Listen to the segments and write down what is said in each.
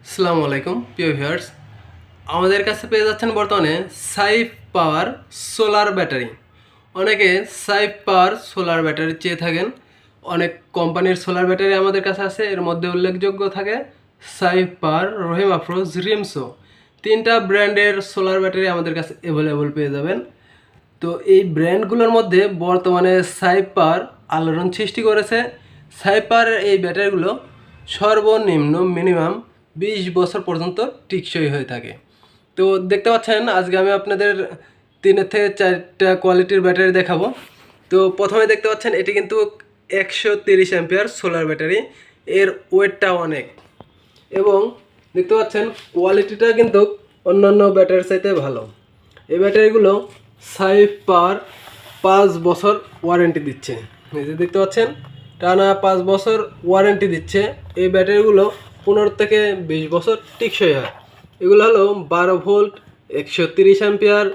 আসসালামু আলাইকুম প্রিয় ভিউয়ার্স, আমাদের কাছে পেয়ে যাচ্ছেন বর্তমানে সাইফ পাওয়ার সোলার ব্যাটারি। অনেকে সাইফ পাওয়ার সোলার ব্যাটারি চেয়ে থাকেন। অনেক কোম্পানির সোলার ব্যাটারি আমাদের কাছে আছে, এর মধ্যে উল্লেখযোগ্য থাকে সাইফ পাওয়ার, রহিম আফরোজ, রিমসো। তিনটা ব্র্যান্ডের সোলার ব্যাটারি আমাদের কাছে অ্যাভেলেবল পেয়ে যাবেন। তো এই ব্র্যান্ডগুলোর মধ্যে বর্তমানে সাইফ পাওয়ার আলোড়ন সৃষ্টি করেছে। সাইফ পাওয়ারের এই ব্যাটারিগুলো সর্বনিম্ন মিনিমাম 20 বছর পর্যন্ত টিকসই হয়ে থাকে। তো দেখতে পাচ্ছেন আজকে আমি আপনাদের 3 থেকে 4টা কোয়ালিটির ব্যাটারি দেখাবো। তো প্রথমে দেখতে পাচ্ছেন এটি কিন্তু 130 অ্যাম্পিয়ার সোলার ব্যাটারি, এর ওয়েটটা অনেক, এবং দেখতে পাচ্ছেন কোয়ালিটিটা কিন্তু অন্যান্য ব্যাটারির চাইতে ভালো। এই ব্যাটারিগুলো সাইফ পাওয়ার 5 বছর ওয়ারেন্টি দিচ্ছে। এই যে দেখতে পাচ্ছেন টানা 5 বছর ওয়ারেন্টি দিচ্ছে। এই ব্যাটারিগুলো 15 থেকে 20 বছর টিকসই হয়। এগুলো হলো 12 ভোল্ট 130 অ্যাম্পিয়ার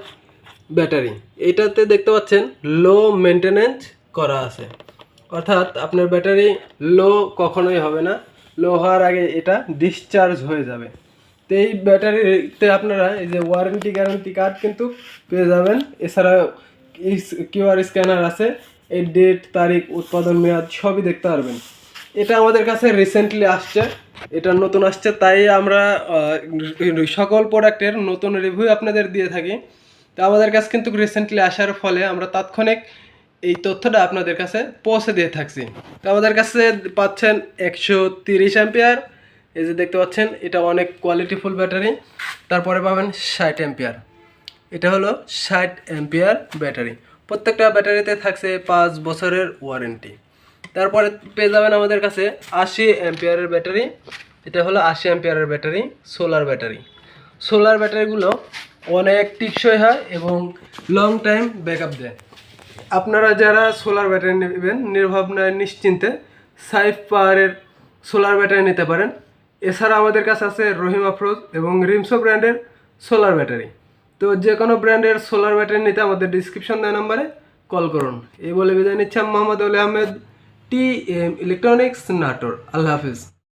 ব্যাটারি। এটাতে দেখতে পাচ্ছেন লো মেনটেনেন্স করা আছে, অর্থাৎ আপনার ব্যাটারি লো কখনোই হবে না। লো হওয়ার আগে এটা ডিসচার্জ হয়ে যাবে। তো এই ব্যাটারিতে আপনারা এই যে ওয়ারেন্টি গ্যারান্টি কার্ড কিন্তু পেয়ে যাবেন। এছাড়া কিউআর স্ক্যানার আছে, এই ডেট, তারিখ, উৎপাদন মেয়াদ সবই দেখতে পারবেন। এটা আমাদের কাছে রিসেন্টলি আসছে, এটা নতুন আসছে, তাই আমরা সকল প্রোডাক্টের নতুন রিভিউ আপনাদের দিয়ে থাকি। তো আমাদের কাছে কিন্তু রিসেন্টলি আসার ফলে আমরা তাৎক্ষণিক এই তথ্যটা আপনাদের কাছে পৌঁছে দিয়ে থাকছি। তো আমাদের কাছে পাচ্ছেন 130 অ্যাম্পিয়ার, এই যে দেখতে পাচ্ছেন এটা অনেক কোয়ালিটিফুল ব্যাটারি। তারপরে পাবেন 60 অ্যাম্পিয়ার, এটা হলো 60 অ্যাম্পিয়ার ব্যাটারি। প্রত্যেকটা ব্যাটারিতে থাকছে 5 বছরের ওয়ারেন্টি। তারপরে পেয়ে যাবেন আমাদের কাছে 80 অ্যাম্পিয়ারের ব্যাটারি, এটা হলো 80 অ্যাম্পিয়ারের ব্যাটারি, সোলার ব্যাটারি। সোলার ব্যাটারিগুলো অনেক টিকসই হয় এবং লং টাইম ব্যাকআপ দেয়। আপনারা যারা সোলার ব্যাটারি নেবেন নির্ভাবনায় নিশ্চিন্তে সাইফ পাওয়ারের সোলার ব্যাটারি নিতে পারেন। এছাড়া আমাদের কাছে আছে রহিম আফরোজ এবং রিমসো ব্র্যান্ডের সোলার ব্যাটারি। তো যে কোনো ব্র্যান্ডের সোলার ব্যাটারি নিতে আমাদের ডিসক্রিপশন দেওয়া নাম্বারে কল করুন। এই বলে বিদায় নিচ্ছি, Mohammad Ali Ahmed, T M electronics, Natore. আল্লাহ হাফিজ।